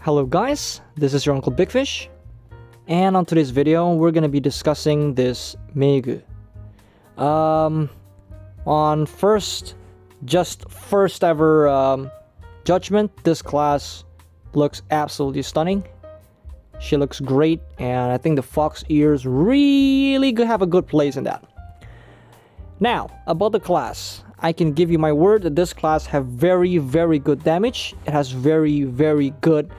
Hello guys, this is your Uncle Big Fish, and on today's video we're gonna be discussing this Megu. On first ever judgment, this class looks absolutely stunning. She looks great, and I think the fox ears really have a good place in that. Now, about the class, I can give you my word that this class have very good damage. It has very good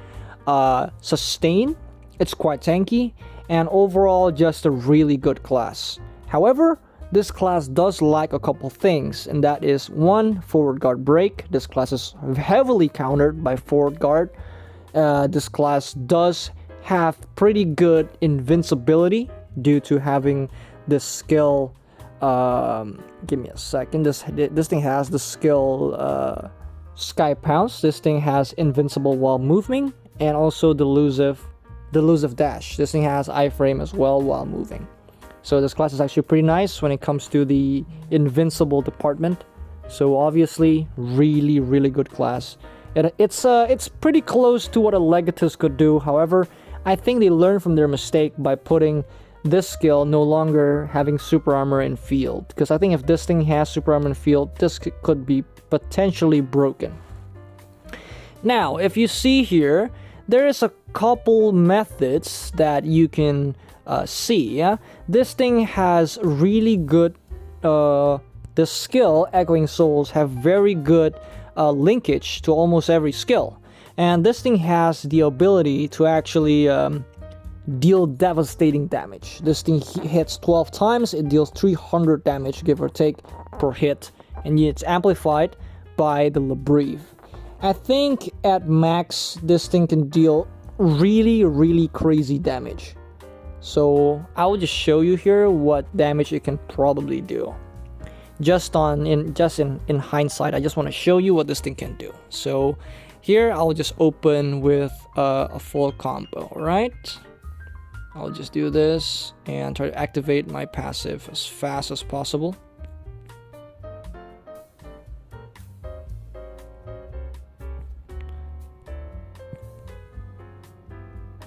sustain. It's quite tanky, and overall just a really good class. However, this class does lack a couple things, and that is one, forward guard break. This class is heavily countered by forward guard. This class does have pretty good invincibility due to having this skill. Give me a second. This thing has the skill Sky Pounce. This thing has invincible while moving, and also delusive dash. This thing has iframe as well while moving. So this class is actually pretty nice when it comes to the invincible department. So obviously, really good class. It's pretty close to what a Legatus could do. However, I think they learned from their mistake by putting this skill no longer having super armor in field, because I think if this thing has super armor in field, this could be potentially broken. Now, if you see here, there is a couple methods that you can see. Yeah, this thing has really good. The skill Echoing Souls have very good linkage to almost every skill, and this thing has the ability to actually deal devastating damage. This thing hits 12 times, it deals 300 damage give or take per hit, and it's amplified by the Labreve. I think at max this thing can deal really crazy damage. So I will just show you here what damage it can probably do. In hindsight, I just want to show you what this thing can do. So here I'll just open with a full combo, right? I'll just do this and try to activate my passive as fast as possible.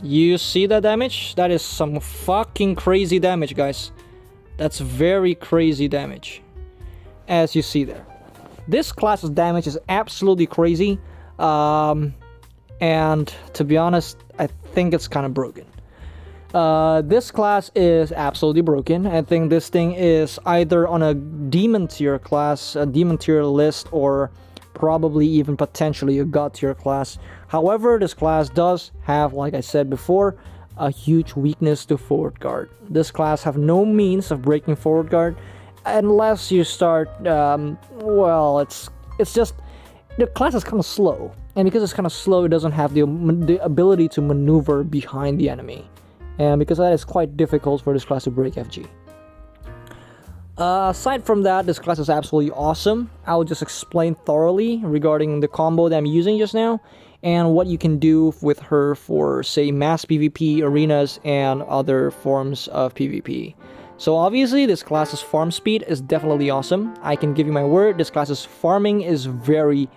You see that damage? That is some fucking crazy damage, guys. That's very crazy damage. As you see there. This class's damage is absolutely crazy. And to be honest, I think it's kind of broken. This class is absolutely broken. I think this thing is either on a demon tier class, a demon tier list, or probably even potentially a god tier class. However, this class does have, like I said before, a huge weakness to forward guard. This class have no means of breaking forward guard unless you start, well, it's just, the class is kind of slow. And because it's kind of slow, it doesn't have the ability to maneuver behind the enemy. And because that is quite difficult for this class to break FG. Aside from that, this class is absolutely awesome. I'll just explain thoroughly regarding the combo that I'm using just now, and what you can do with her for, say, mass PvP, arenas, and other forms of PvP. So obviously, this class's farm speed is definitely awesome. I can give you my word, this class's farming is very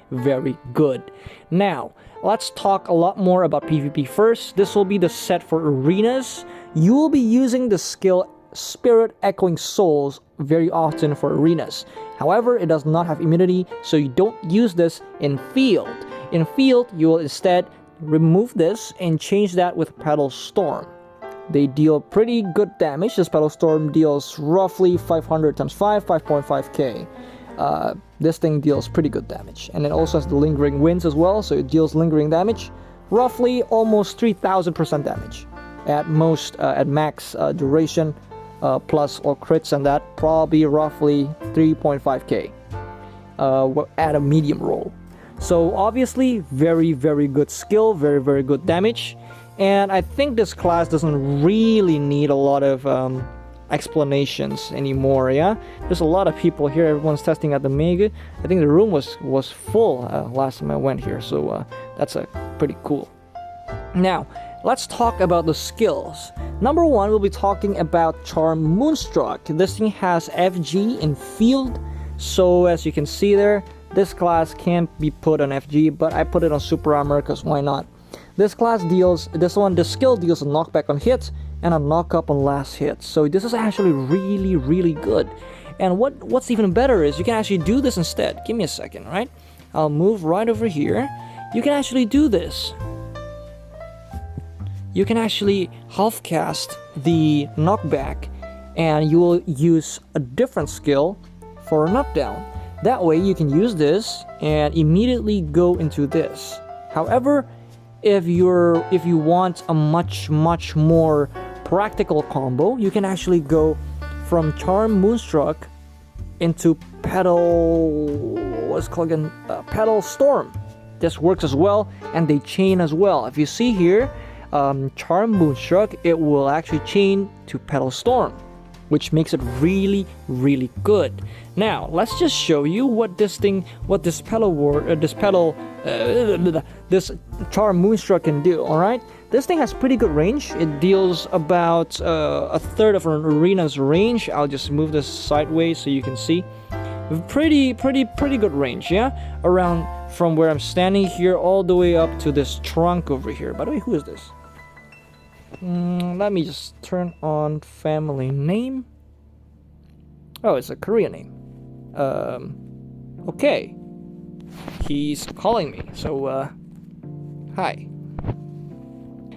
good. Now, let's talk a lot more about PvP first. This will be the set for arenas. You will be using the skill Spirit Echoing Souls very often for arenas. However, it does not have immunity, so you don't use this in field. In field, you will instead remove this and change that with Petal Storm. They deal pretty good damage. This Petal Storm deals roughly 500 times 5, 5.5k. This thing deals pretty good damage, and it also has the Lingering Winds as well, so it deals lingering damage, roughly almost 3000% damage at most, at max duration, plus all crits and that, probably roughly 3.5k at a medium roll. So obviously very good skill, very good damage, and I think this class doesn't really need a lot of explanations anymore. Yeah, there's a lot of people here, everyone's testing out the Megu. I think the room was full last time I went here, so that's pretty cool. Now let's talk about the skills. Number one, we'll be talking about Charm Moonstruck. This thing has FG in field, so as you can see there, this class can't be put on FG, but I put it on super armor because why not. This skill deals a knockback on hits and a knockup on last hit. So this is actually really, really good. And what's even better is you can actually do this instead. Give me a second, right? I'll move right over here. You can actually do this. You can actually half cast the knockback, and you will use a different skill for a knockdown. That way you can use this and immediately go into this. However, if you want a much more practical combo, you can actually go from Charm Moonstruck into Petal Storm. This works as well, and they chain as well. If you see here, Charm Moonstruck, it will actually chain to Petal Storm, which makes it really, really good. Now, let's just show you what this Charm Moonstruck can do, alright? This thing has pretty good range. It deals about a third of an arena's range. I'll just move this sideways so you can see. Pretty good range, yeah? Around from where I'm standing here all the way up to this trunk over here. By the way, who is this? Let me just turn on family name. Oh, it's a Korean name. Okay. He's calling me, so, hi.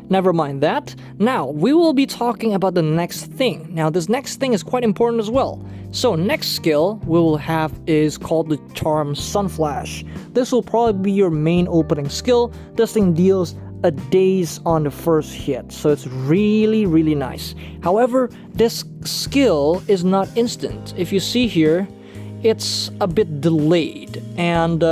Never mind that. Now, we will be talking about the next thing. Now, this next thing is quite important as well. So, next skill we will have is called the Charm Sunflash. This will probably be your main opening skill. This thing deals a daze on the first hit, so it's really, really nice. However, this skill is not instant. If you see here, it's a bit delayed, and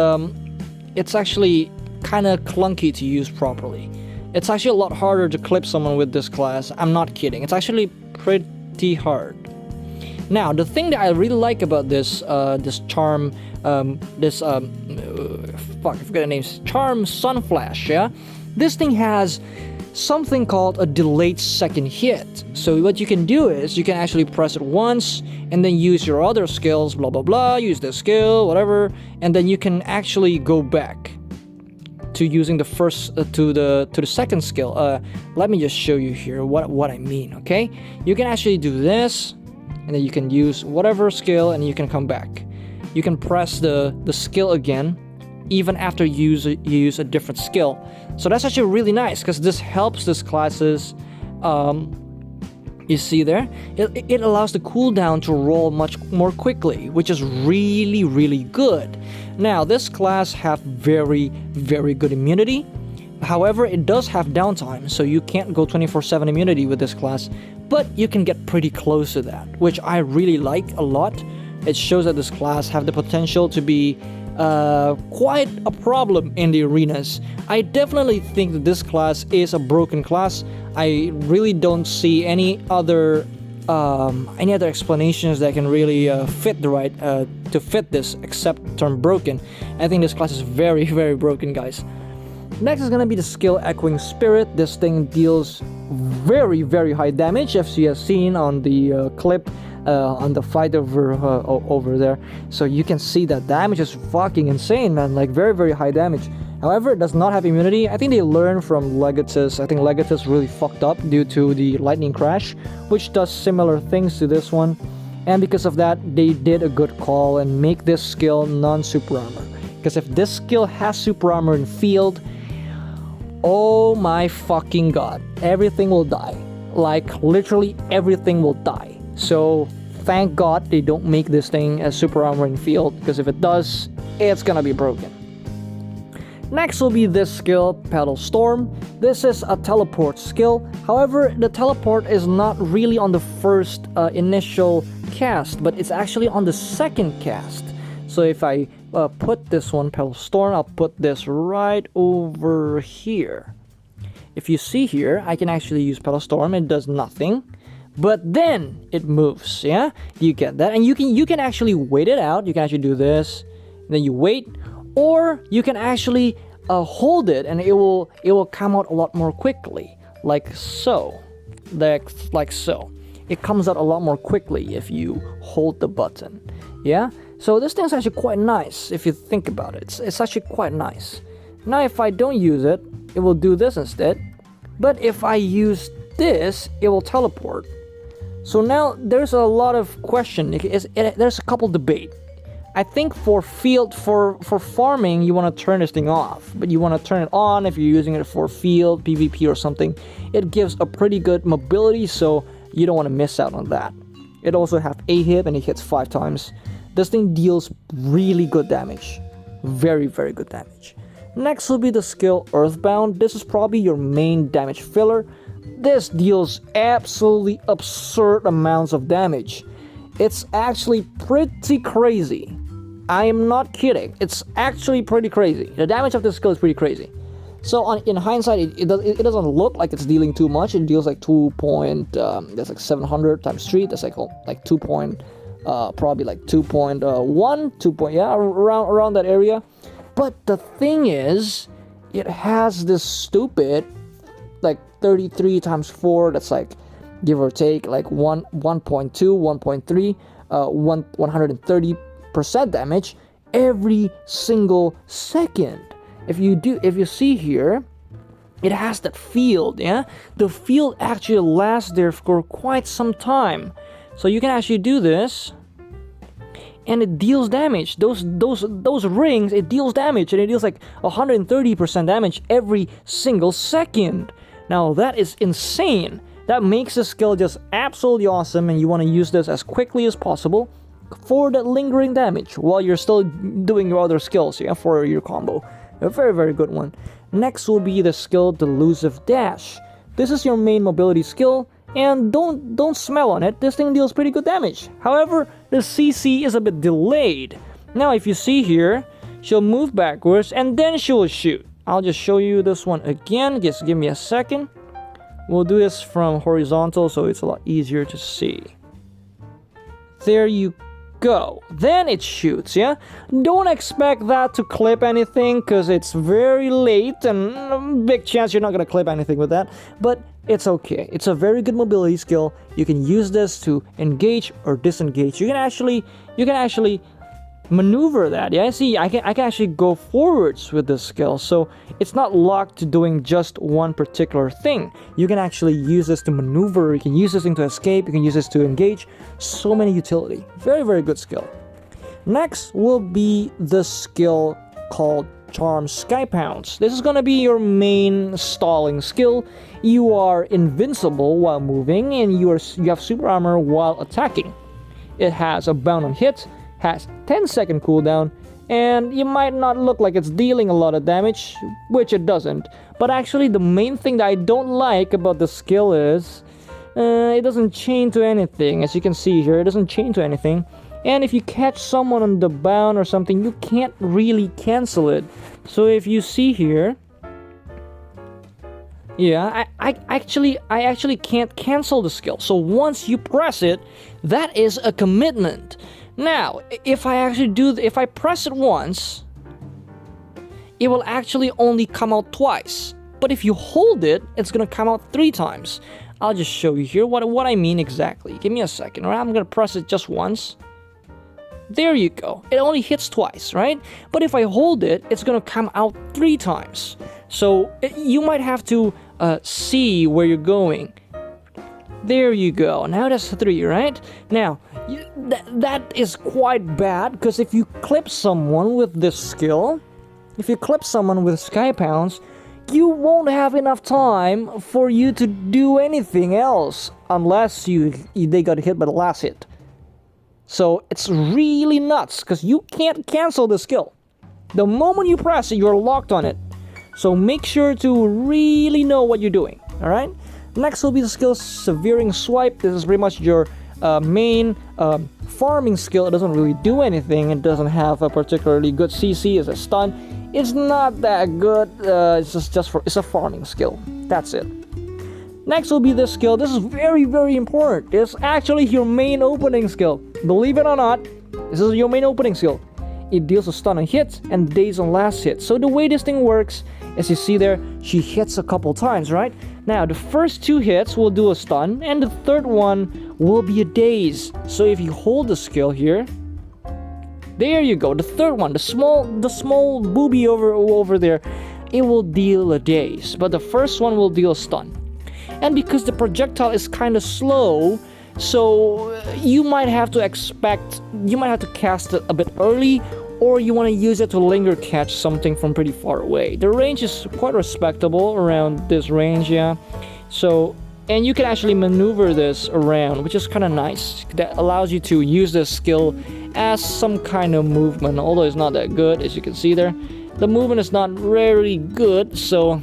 it's actually kind of clunky to use properly. It's actually a lot harder to clip someone with this class. I'm not kidding. It's actually pretty hard. Now, the thing that I really like about this charm, I forget the name, Charm Sunflash, yeah? This thing has something called a delayed second hit. So what you can do is you can actually press it once and then use your other skills, blah blah blah, use the skill, whatever, and then you can actually go back to using the first to the second skill. Let me just show you here what I mean, okay? You can actually do this, and then you can use whatever skill and you can come back. You can press the skill again even after you use a different skill. So that's actually really nice because this helps this classes. You see there, it allows the cooldown to roll much more quickly, which is really, really good. Now, this class have very, very good immunity. However, it does have downtime, so you can't go 24/7 immunity with this class, but you can get pretty close to that, which I really like a lot. It shows that this class have the potential to be quite a problem in the arenas. I definitely think that this class is a broken class. I really don't see any other explanations that can really fit this except term broken. I think this class is very, very broken, guys. Next is gonna be the skill Echoing Spirit. This thing deals very, very high damage, as you have seen on the clip. On the fight over there, so you can see that damage is fucking insane, man. Like very, very high damage. However, it does not have immunity. I think they learned from Legatus. I think Legatus really fucked up due to the lightning crash, which does similar things to this one, and because of that, they did a good call and make this skill non-super armor. Because if this skill has super armor in field, oh my fucking god, everything will die. Like literally everything will die. So thank God they don't make this thing as super armor in field, because if it does, it's gonna be broken. Next will be this skill, Petal Storm. This is a teleport skill. However, the teleport is not really on the first initial cast, but it's actually on the second cast. So if I put this one, Petal Storm, I'll put this right over here. If you see here, I can actually use Petal Storm. It does nothing. But then it moves, yeah? You get that? And you can actually wait it out. You can actually do this, then you wait, or you can actually hold it, and it will come out a lot more quickly, like so, like so. It comes out a lot more quickly if you hold the button, yeah? So this thing's actually quite nice if you think about it. It's actually quite nice. Now, if I don't use it, it will do this instead. But if I use this, it will teleport. So now there's a lot of question. There's a couple debate. I think for farming, you want to turn this thing off, but you want to turn it on if you're using it for field, PvP or something. It gives a pretty good mobility, so you don't want to miss out on that. It also have a hit and it hits 5 times. This thing deals really good damage. Very, very good damage. Next will be the skill Earthbound. This is probably your main damage filler. This deals absolutely absurd amounts of damage. It's actually pretty crazy. I am not kidding. It's actually pretty crazy. The damage of this skill is pretty crazy. So in hindsight, it doesn't look like it's dealing too much. It deals like that's like 700 times 3. That's like 2 point, probably like 2.1, yeah, around that area. But the thing is, it has this stupid like 33 times 4. That's like, give or take, like 1.2, 1.3, 130% damage every single second. If you see here, it has that field, yeah? The field actually lasts there for quite some time. So you can actually do this, and it deals damage. Those rings, it deals damage, and it deals like 130% damage every single second. Now that is insane. That makes the skill just absolutely awesome, and you want to use this as quickly as possible for that lingering damage while you're still doing your other skills, yeah, for your combo. A very, very good one. Next will be the skill Delusive Dash. This is your main mobility skill, and don't smell on it. This thing deals pretty good damage. However, the CC is a bit delayed. Now, if you see here, she'll move backwards, and then she will shoot. I'll just show you this one again. Just give me a second. We'll do this from horizontal, so it's a lot easier to see. There you go. Then it shoots, yeah? Don't expect that to clip anything, because it's very late, and big chance you're not going to clip anything with that. But it's okay. It's a very good mobility skill. You can use this to engage or disengage. You can actually maneuver that. Yeah, see, I can actually go forwards with this skill, so it's not locked to doing just one particular thing. You can actually use this to maneuver, you can use this thing to escape, you can use this to engage. So many utility. Very, very good skill. Next will be the skill called Charm Sky Pounce. This is gonna be your main stalling skill. You are invincible while moving, and you have super armor while attacking. It has a bound on hit, has 10-second cooldown, and you might not look like it's dealing a lot of damage, which it doesn't. But actually, the main thing that I don't like about the skill is it doesn't chain to anything. As you can see here, it doesn't chain to anything. And if you catch someone on the bound or something, you can't really cancel it. So if you see here, yeah, I actually can't cancel the skill. So once you press it, that is a commitment. Now, if I press it once, it will actually only come out twice. But if you hold it, it's gonna come out 3 times. I'll just show you here what I mean exactly. Give me a second, alright? I'm gonna press it just once. There you go. It only hits twice, right? But if I hold it, it's gonna come out 3 times. So you might have to see where you're going. There you go. Now that's 3, right? Now, that is quite bad, because if you clip someone with this skill, if you clip someone with Sky Pounce, you won't have enough time for you to do anything else unless they got hit by the last hit. So it's really nuts, because you can't cancel the skill. The moment you press it, you're locked on it. So make sure to really know what you're doing, alright? Next will be the skill Severing Swipe. This is pretty much your main farming skill. It doesn't really do anything. It doesn't have a particularly good CC. It's a stun. It's not that good. It's a farming skill. That's it. Next will be this skill. This is very, very important. It's actually your main opening skill. Believe it or not, this is your main opening skill. It deals a stun on hit and daze on last hit. So the way this thing works, as you see there, she hits a couple times, right? Now, the first 2 hits will do a stun, and the third one will be a daze. So if you hold the skill here, there you go. The third one, the small booby over there, it will deal a daze, but the first one will deal stun. And because the projectile is kind of slow, so you might have to cast it a bit early, or you want to use it to linger catch something from pretty far away. The range is quite respectable around this range, yeah. So, and you can actually maneuver this around, which is kind of nice. That allows you to use this skill as some kind of movement, although it's not that good, as you can see there. The movement is not very good, so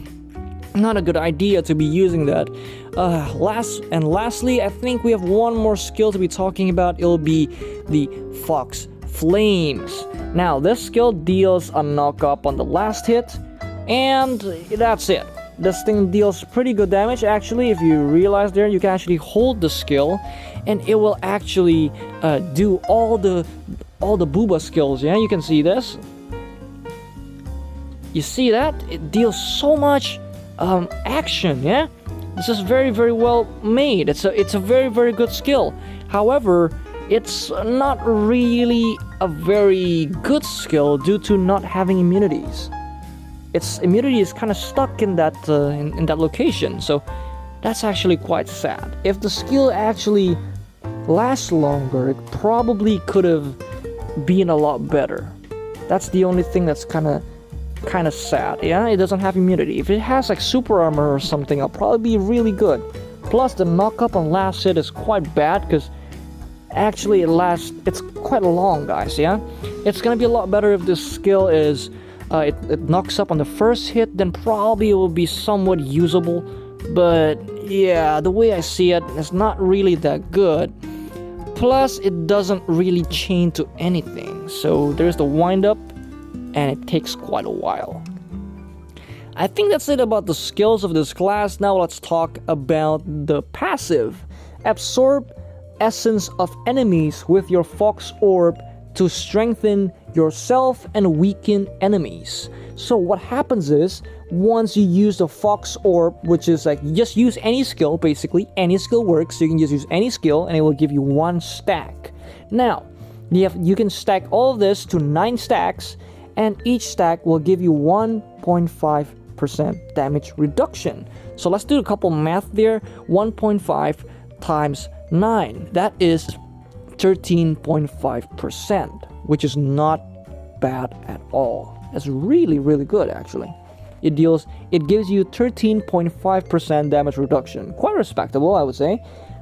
not a good idea to be using that. Lastly, I think we have one more skill to be talking about. It'll be the Fox Flames. Now, this skill deals a knock-up on the last hit, and that's it. This thing deals pretty good damage. Actually, if you realize there, you can actually hold the skill, and it will actually do all the booba skills. Yeah, you can see this. You see that? It deals so much action. Yeah, this is very, very well made. It's a very, very good skill. However, it's not really a very good skill due to not having immunities. Its immunity is kind of stuck in that location, so that's actually quite sad. If the skill actually lasts longer, it probably could have been a lot better. That's the only thing that's kind of sad. Yeah, it doesn't have immunity. If it has like super armor or something, it'll probably be really good. Plus, the knock-up on last hit is quite bad because actually it's quite long, guys. Yeah, it's gonna be a lot better if this skill is it knocks up on the first hit, then probably it will be somewhat usable. But yeah, the way I see it, it's not really that good. Plus, it doesn't really chain to anything, so there's the wind up, and it takes quite a while. I think that's it about the skills of this class. Now let's talk about the passive. Absorb essence of enemies with your Fox Orb to strengthen yourself and weaken enemies. So what happens is, once you use the Fox Orb, which is like, just use any skill, basically, any skill works, so you can just use any skill and it will give you 1 stack. Now, you can stack all of this to 9 stacks, and each stack will give you 1.5% damage reduction. So let's do a couple math there. 1.5 times 9, that is 13.5%, which is not bad at all. That's really, really good, actually. It gives you 13.5% damage reduction. Quite respectable, I would say.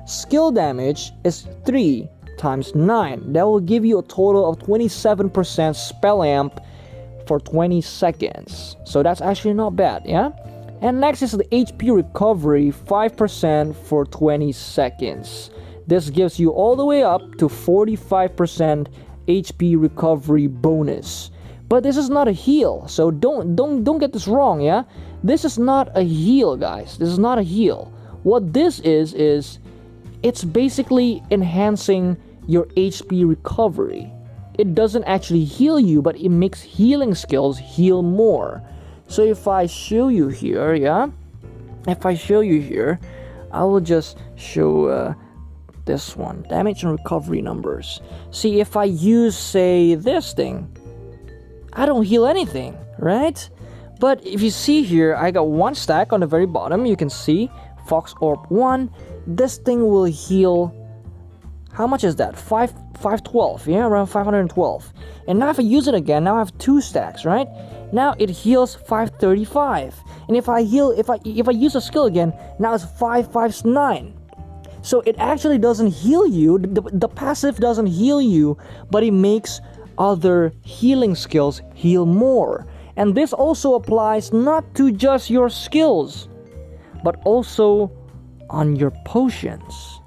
Skill damage is 3 times 9. That will give you a total of 27% spell amp for 20 seconds. So that's actually not bad, yeah? And next is the HP recovery, 5% for 20 seconds. This gives you all the way up to 45% HP recovery bonus. But this is not a heal, so don't get this wrong, yeah? This is not a heal, guys. This is not a heal. What this is it's basically enhancing your HP recovery. It doesn't actually heal you, but it makes healing skills heal more. So if I show you here, yeah? If I show you here, I will just show this one, damage and recovery numbers. See, if I use, say, this thing, I don't heal anything, right? But if you see here, I got 1 stack on the very bottom. You can see Fox Orb 1. This thing will heal, how much is that? 512, yeah, around 512. And now if I use it again, now I have 2 stacks, right? Now it heals 535. And if I use a skill again, now it's 559. So it actually doesn't heal you. The passive doesn't heal you, but it makes other healing skills heal more. And this also applies not to just your skills, but also on your potions.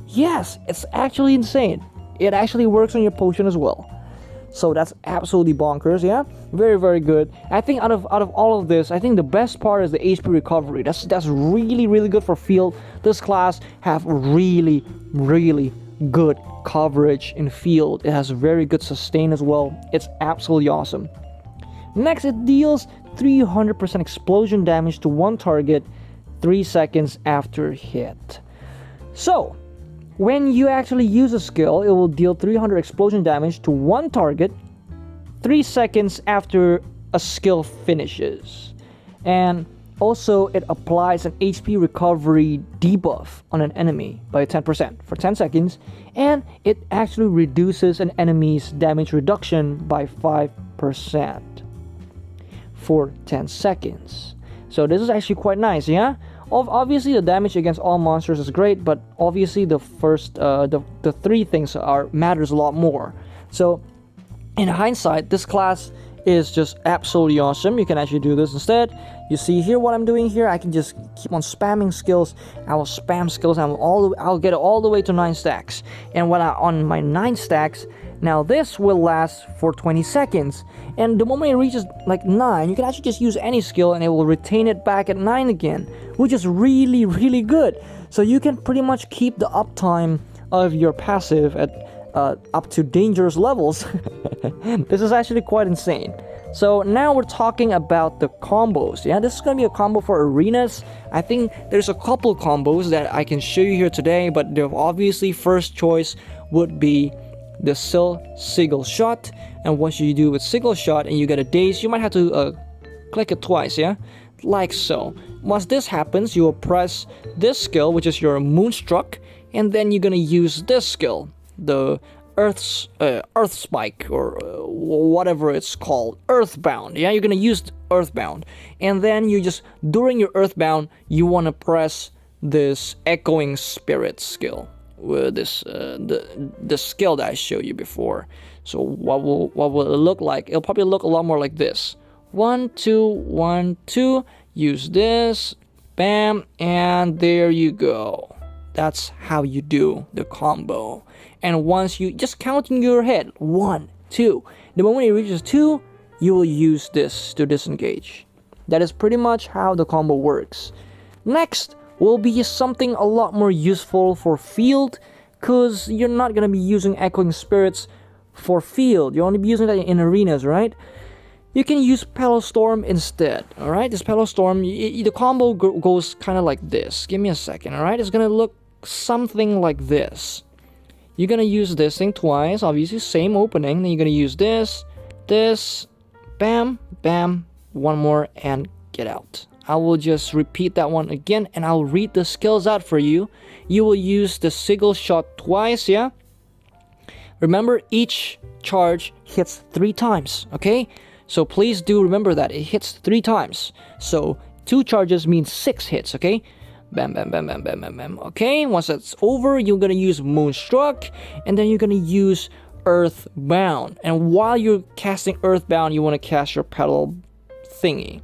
Yes, it's actually insane. It actually works on your potion as well. So that's absolutely bonkers, yeah? Very, very good. I think out of all of this, I think the best part is the HP recovery. That's really, really good for field. This class have really, really good coverage in field. It has very good sustain as well. It's absolutely awesome. Next, it deals 300% explosion damage to one target 3 seconds after hit. So, when you actually use a skill, it will deal 300 explosion damage to one target 3 seconds after a skill finishes. And also, it applies an HP recovery debuff on an enemy by 10% for 10 seconds, and it actually reduces an enemy's damage reduction by 5% for 10 seconds. So this is actually quite nice, yeah? Obviously, the damage against all monsters is great, but obviously the first, the three things matters a lot more. So, in hindsight, this class is just absolutely awesome. You can actually do this instead. You see here what I'm doing here. I can just keep on spamming skills. I will spam skills. I'll get it all the way to 9 stacks. And when on my 9 stacks, now this will last for 20 seconds. And the moment it reaches like 9, you can actually just use any skill and it will retain it back at 9 again, which is really, really good. So you can pretty much keep the uptime of your passive at up to dangerous levels. This is actually quite insane. So now we're talking about the combos. Yeah, this is going to be a combo for arenas. I think there's a couple combos that I can show you here today, but the obviously first choice would be the Sigil shot. And once you do with Sigil shot and you get a daze, you might have to click it twice, yeah, like so. Once this happens, you will press this skill, which is your Moonstruck, and then you're gonna use this skill, the Earth Spike, or whatever it's called, Earthbound. Yeah, you're gonna use Earthbound, and then you just, during your Earthbound, you want to press this Echoing Spirit skill with this the skill that I showed you before. So what will it look like? It'll probably look a lot more like this. 1 2 1 2. Use this, bam, and there you go. That's how you do the combo. And once you just count in your head, 1 2. The moment it reaches 2, you will use this to disengage. That is pretty much how the combo works. Next will be something a lot more useful for field, because you're not going to be using Echoing Spirits for field. You'll only be using that in arenas, right? You can use Petal Storm instead, alright? This Petal Storm, the combo goes kind of like this. Give me a second, alright? It's going to look something like this. You're going to use this thing twice, obviously same opening. Then you're going to use this, bam, bam, one more, and get out. I will just repeat that one again, and I'll read the skills out for you. You will use the Sigil shot twice, yeah? Remember, each charge hits 3 times, okay? So please do remember that. It hits 3 times. So 2 charges means 6 hits, okay? Bam, bam, bam, bam, bam, bam, bam. Okay, once that's over, you're gonna use Moonstruck, and then you're gonna use Earthbound. And while you're casting Earthbound, you want to cast your Petal thingy.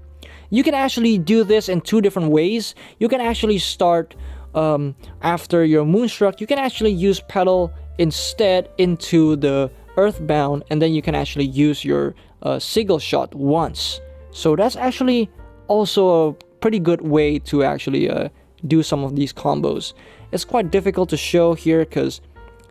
You can actually do this in 2 different ways. You can actually start after your Moonstruck. You can actually use Petal instead into the Earthbound, and then you can actually use your Sigil shot once. So that's actually also a pretty good way to actually do some of these combos. It's quite difficult to show here because,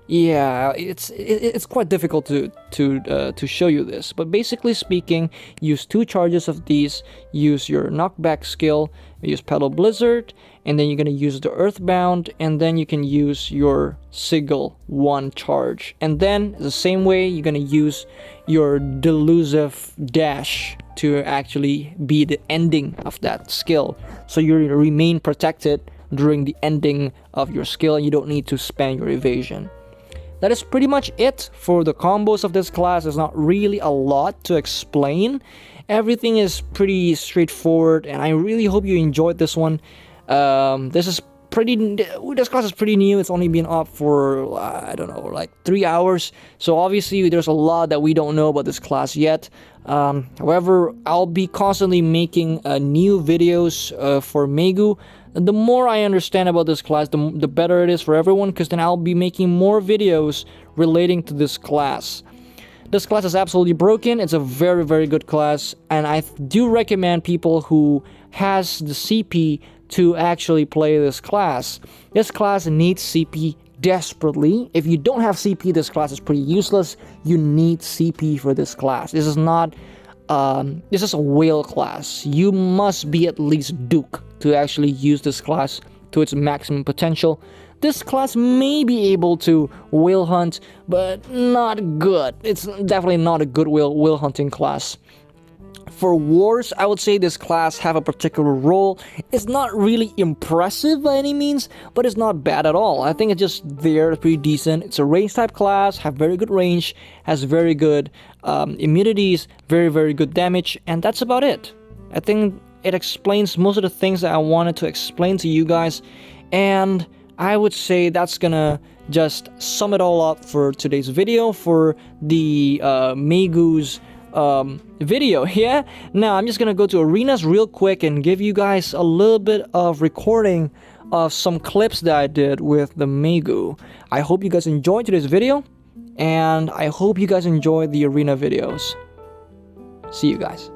yeah, it's quite difficult to show you this. But basically speaking, use 2 charges of these. Use your knockback skill. Use Petal Blizzard, and then you're gonna use the Earthbound, and then you can use your Sigil 1 charge. And then the same way, you're gonna use your Delusive Dash to actually be the ending of that skill. So you remain protected during the ending of your skill, and you don't need to spam your evasion. That is pretty much it for the combos of this class. There's not really a lot to explain. Everything is pretty straightforward, and I really hope you enjoyed this one. This class is pretty new. It's only been up for, I don't know, like 3 hours. So obviously there's a lot that we don't know about this class yet. However, I'll be constantly making new videos for Megu. The more I understand about this class, the better it is for everyone, because then I'll be making more videos relating to this class. This class is absolutely broken. It's a very, very good class, and I do recommend people who has the CP to actually play this class. This class needs CP desperately. If you don't have CP, this class is pretty useless. You need CP for this class. This is not this is a whale class. You must be at least Duke to actually use this class to its maximum potential. This class may be able to whale hunt, but not good. It's definitely not a good whale hunting class. For wars, I would say this class have a particular role. It's not really impressive by any means, but it's not bad at all. I think it's just there, it's pretty decent. It's a range type class, have very good range, has very good immunities, very good damage, and that's about it. I think it explains most of the things that I wanted to explain to you guys, and I would say that's gonna just sum it all up for today's video for the Megu's video. Yeah, now I'm just gonna go to arenas real quick and give you guys a little bit of recording of some clips that I did with the Megu. I hope you guys enjoyed today's video, and I hope you guys enjoy the arena videos. See you guys.